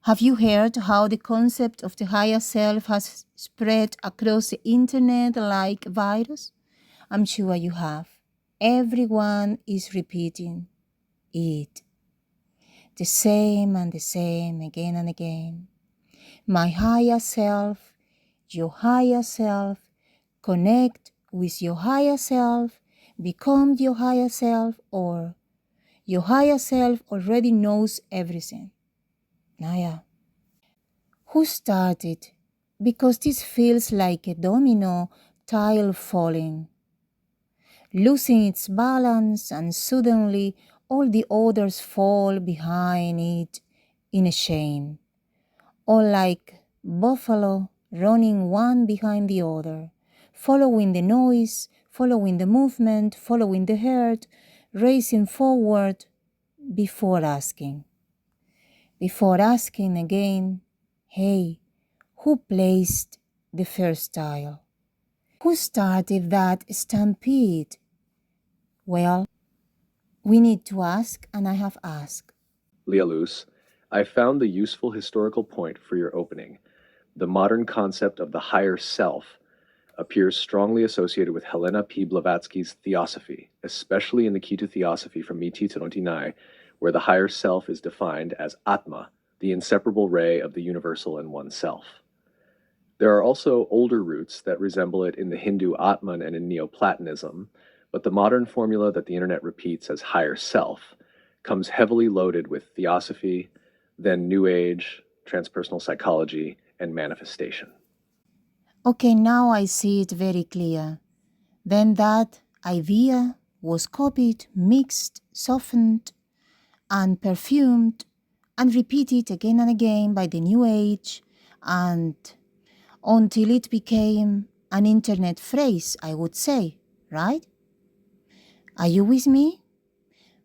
Have you heard how the concept of the higher self has spread across the internet like a virus? I'm sure you have. Everyone is repeating it. The same and the same again and again. My higher self, your higher self, connect with your higher self, become your higher self, or your higher self already knows everything. Naya, who started? Because this feels like a domino tile falling, losing its balance, and suddenly all the others fall behind it in a shame, or like buffalo running one behind the other, following the noise, following the movement, following the herd, racing forward before asking. Before asking again, hey, who placed the first tile? Who started that stampede? Well, we need to ask, and I have asked. Lealus, I found the useful historical point for your opening. The modern concept of the higher self appears strongly associated with Helena P. Blavatsky's Theosophy, especially in the Key to Theosophy from Miti Trontinai, where the higher self is defined as Atma, the inseparable ray of the universal in oneself. There are also older roots that resemble it in the Hindu Atman and in Neoplatonism, but the modern formula that the internet repeats as higher self comes heavily loaded with theosophy, then New Age, transpersonal psychology, and manifestation. Okay, now I see it very clear. Then that idea was copied, mixed, softened, and perfumed, and repeated again and again by the New Age, and until it became an internet phrase, I would say, right? Are you with me?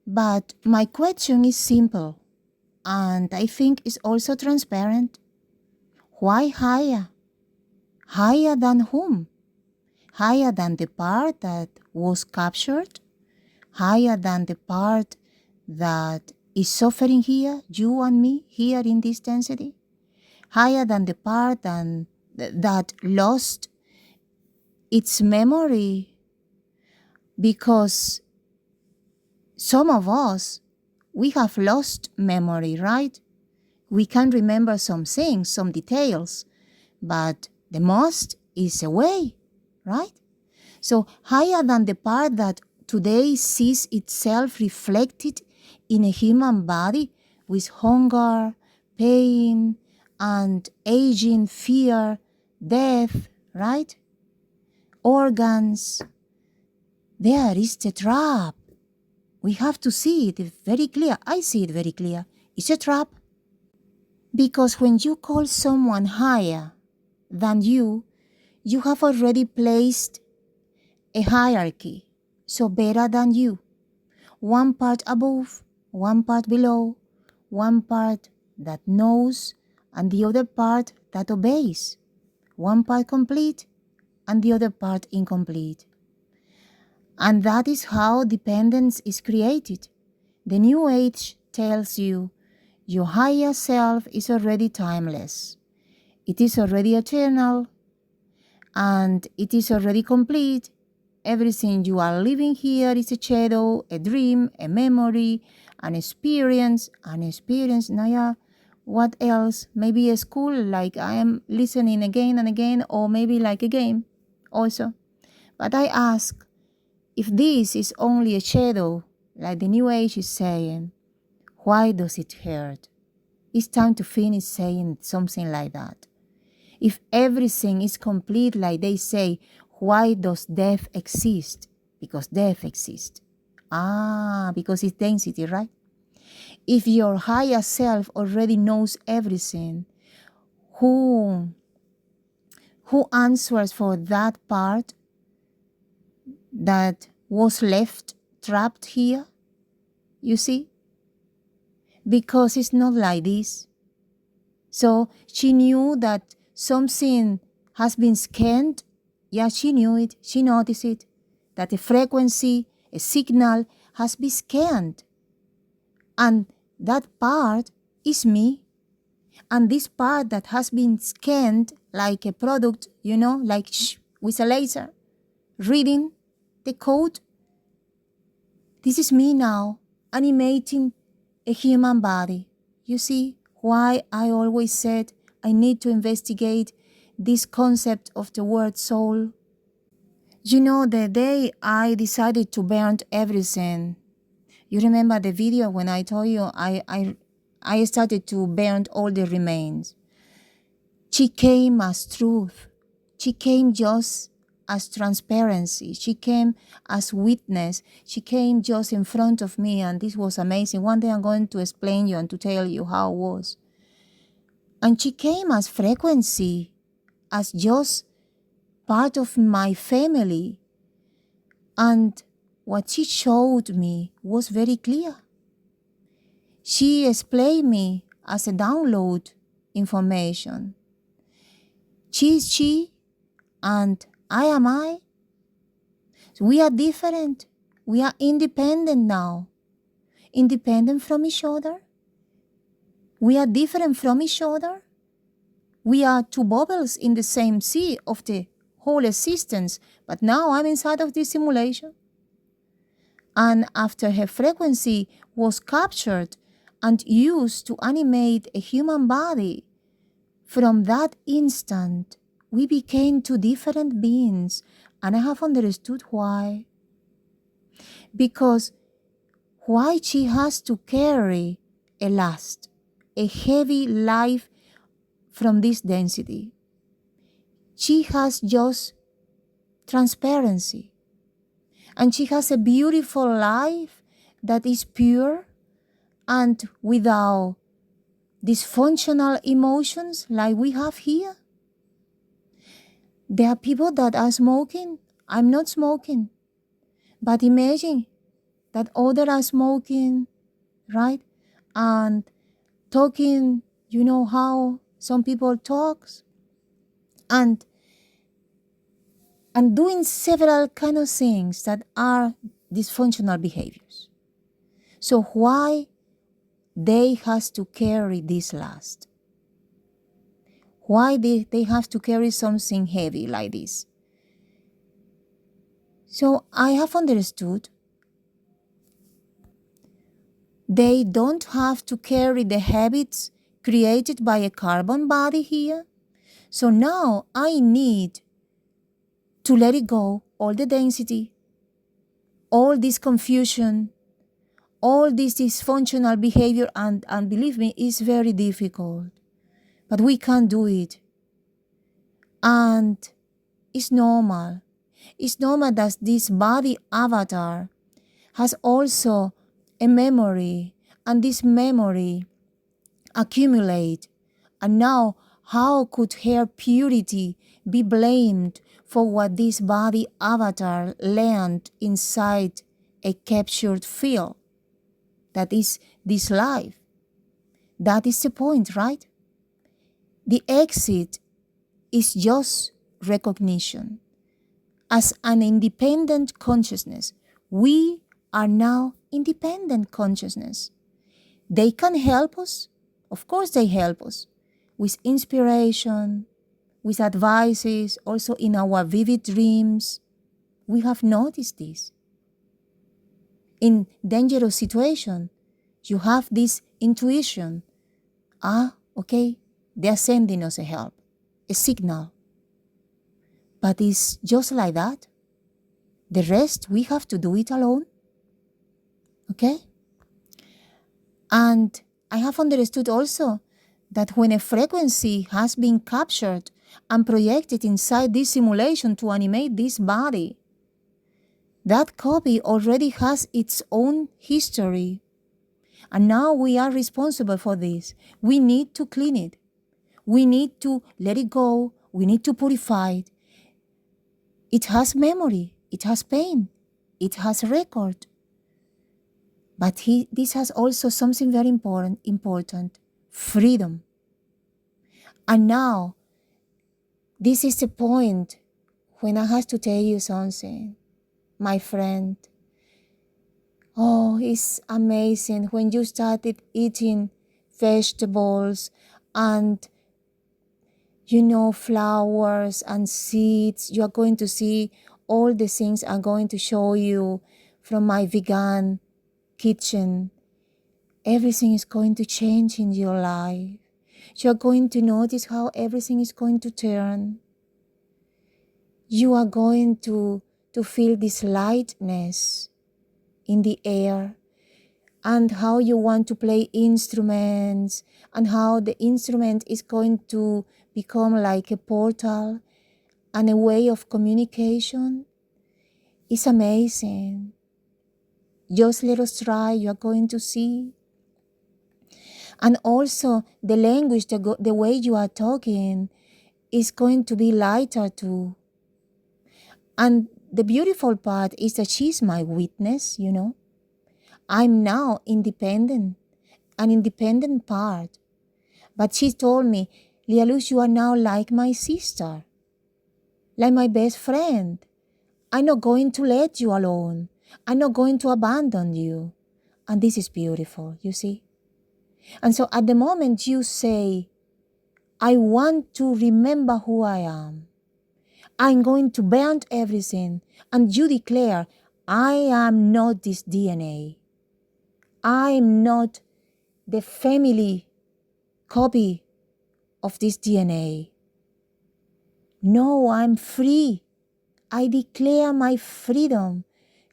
But my question is simple, and I think is also transparent. Why higher? Higher than whom? Higher than the part that was captured? Higher than the part that is suffering here, you and me, here in this density? Higher than the part that lost its memory because some of us, we have lost memory, right? We can remember some things, some details, but the most is away, right? So higher than the part that today sees itself reflected in a human body with hunger, pain, and aging, fear, death, right? Organs. There is the trap. We have to see it very clear. I see it very clear. It's a trap. Because when you call someone higher than you have already placed a hierarchy. So better than you. One part above, one part below, one part that knows, and the other part that obeys. One part complete, and the other part incomplete. And that is how dependence is created. The New Age tells you your higher self is already timeless. It is already eternal, and it is already complete. Everything you are living here is a shadow, a dream, a memory, an experience. Naya, what else? Maybe a school, like I am listening again and again, or maybe like a game also. But I ask, if this is only a shadow, like the New Age is saying, why does it hurt? It's time to finish saying something like that. If everything is complete, like they say, why does death exist? Because death exists. Because it's density, right? If your higher self already knows everything, who answers for that part that was left trapped here? You see? Because it's not like this. So she knew that something has been scanned. Yeah, she knew it. She noticed it. That a frequency, a signal has been scanned. And that part is me. And this part that has been scanned like a product, like with a laser, reading the code. This is me now, animating a human body. You see why I always said I need to investigate this concept of the word soul? The day I decided to burn everything, you remember the video when I told you I started to burn all the remains. She came as truth. She came just as transparency. She came as witness. She came just in front of me, and this was amazing. One day I'm going to explain you and to tell you how it was. And she came as frequency, as just part of my family. And what she showed me was very clear. She explained me as a download information. She is she, and I am I. So we are different. We are independent now. Independent from each other. We are different from each other. We are two bubbles in the same sea of the whole existence, but now I'm inside of this simulation. And after her frequency was captured and used to animate a human body, from that instant, we became two different beings, and I have understood why. Because why she has to carry a last, a heavy life from this density. She has just transparency, and she has a beautiful life that is pure and without dysfunctional emotions like we have here. There are people that are smoking. I'm not smoking. But imagine that others are smoking, right? And talking, how some people talk. And doing several kind of things that are dysfunctional behaviors. So why they has to carry this last? Why they have to carry something heavy like this? So I have understood they don't have to carry the habits created by a carbon body here. So now I need to let it go, all the density, all this confusion, all this dysfunctional behavior, and believe me, it's very difficult. But we can do it. And it's normal. It's normal that this body avatar has also a memory, and this memory accumulate. And now, how could her purity be blamed for what this body avatar learned inside a captured field? That is this life. That is the point, right? The exit is just recognition. As an independent consciousness, we are now independent consciousness. They can help us. Of course they help us with inspiration, with advices, also in our vivid dreams. We have noticed this. In dangerous situation, you have this intuition. Okay, they are sending us a help, a signal. But it's just like that. The rest, we have to do it alone. Okay? And I have understood also that when a frequency has been captured and projected inside this simulation to animate this body, that copy already has its own history. And now we are responsible for this. We need to clean it. We need to let it go. We need to purify it. It has memory. It has pain. It has record. But this has also something very important, freedom. And now, this is the point when I have to tell you something, my friend. Oh, it's amazing when you started eating vegetables and flowers and seeds. You are going to see all the things I'm going to show you from my vegan kitchen. Everything is going to change in your life. You are going to notice how everything is going to turn. You are going to feel this lightness in the air, and how you want to play instruments, and how the instrument is going to become like a portal and a way of communication. It's amazing. Just let us try, you are going to see. And also the language, the way you are talking is going to be lighter too. And the beautiful part is that she's my witness, I'm now independent, an independent part. But she told me, Lia Luz, you are now like my sister, like my best friend. I'm not going to let you alone. I'm not going to abandon you. And this is beautiful, you see? And so at the moment you say, I want to remember who I am, I'm going to burn everything, and you declare, I am not this DNA. I'm not the family copy of this DNA. No, I'm free. I declare my freedom.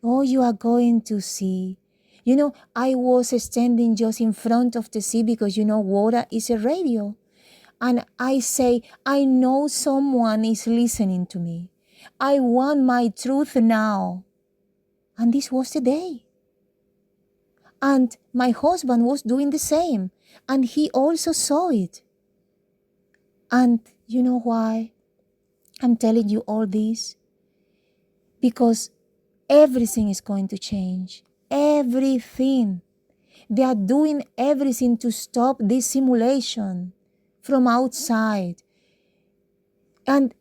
Oh, you are going to see. I was standing just in front of the sea because, water is a radio. And I say, I know someone is listening to me. I want my truth now. And this was the day. And my husband was doing the same. And he also saw it. And you know why I'm telling you all this? Because everything is going to change. Everything. They are doing everything to stop this simulation from outside. And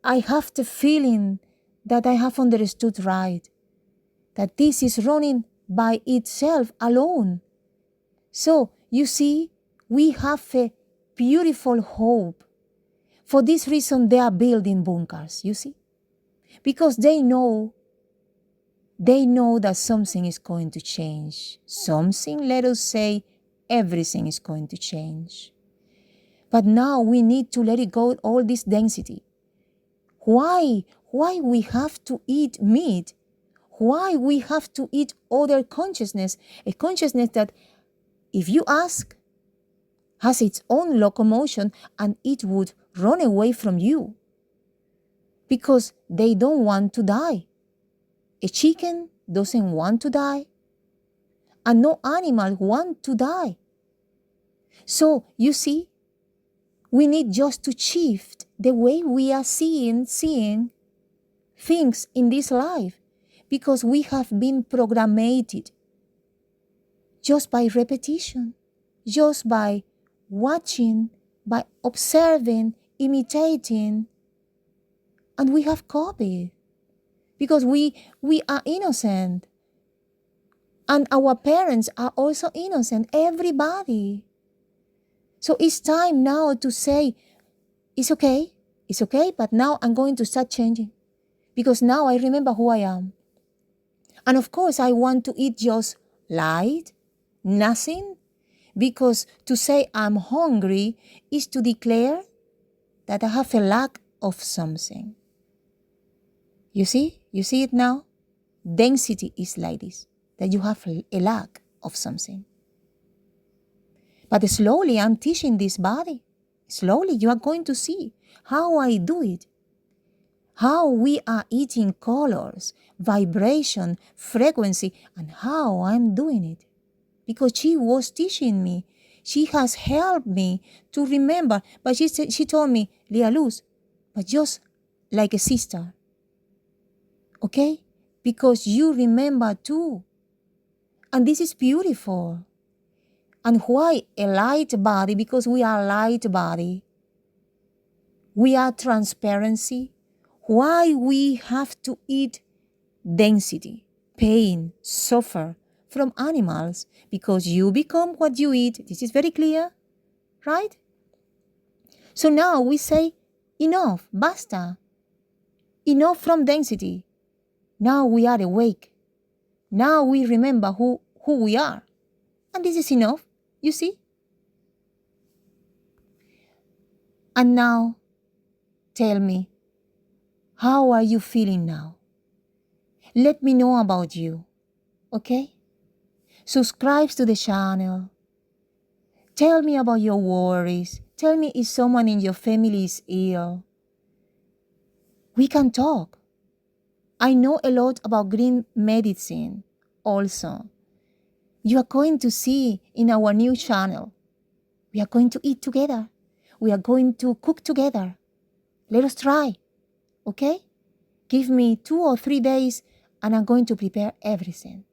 I have the feeling that I have understood right, that this is running by itself alone. So, you see, we have a beautiful hope. For this reason, they are building bunkers, you see? Because they know that something is going to change. Something, let us say, everything is going to change. But now we need to let it go, all this density. Why we have to eat meat? Why we have to eat other consciousness? A consciousness that, if you ask, has its own locomotion and it would run away from you. Because they don't want to die. A chicken doesn't want to die. And no animal wants to die. So, you see, we need just to shift the way we are seeing things in this life, because we have been programmed just by repetition, just by watching, by observing, imitating, and we have copied because we are innocent, and our parents are also innocent, everybody. So it's time now to say, it's okay, but now I'm going to start changing, because now I remember who I am. And of course, I want to eat just light, nothing, because to say I'm hungry is to declare that I have a lack of something. You see it now? Density is like this, that you have a lack of something. But slowly I'm teaching this body. Slowly you are going to see how I do it. How we are eating colors, vibration, frequency, and how I'm doing it. Because she was teaching me. She has helped me to remember. But she told me, Lia Luz, but just like a sister. Okay? Because you remember too. And this is beautiful. And why a light body? Because we are light body. We are transparency. Why we have to eat density, pain, suffer from animals? Because you become what you eat. This is very clear, right? So now we say, enough, basta. Enough from density. Now we are awake. Now we remember who we are. And this is enough, you see? And now, tell me, how are you feeling now? Let me know about you, okay? Subscribe to the channel. Tell me about your worries. Tell me if someone in your family is ill. We can talk. I know a lot about green medicine also. You are going to see in our new channel. We are going to eat together. We are going to cook together. Let us try, okay? Give me 2 or 3 days and I'm going to prepare everything.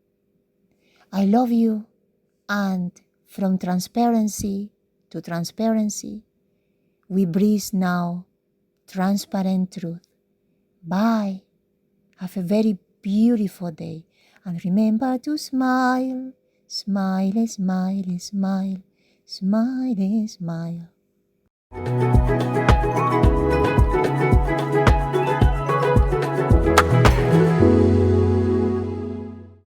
I love you, and from transparency to transparency, we breathe now transparent truth. Bye. Have a very beautiful day. And remember to smile, smile, smile, smile, smile, smile.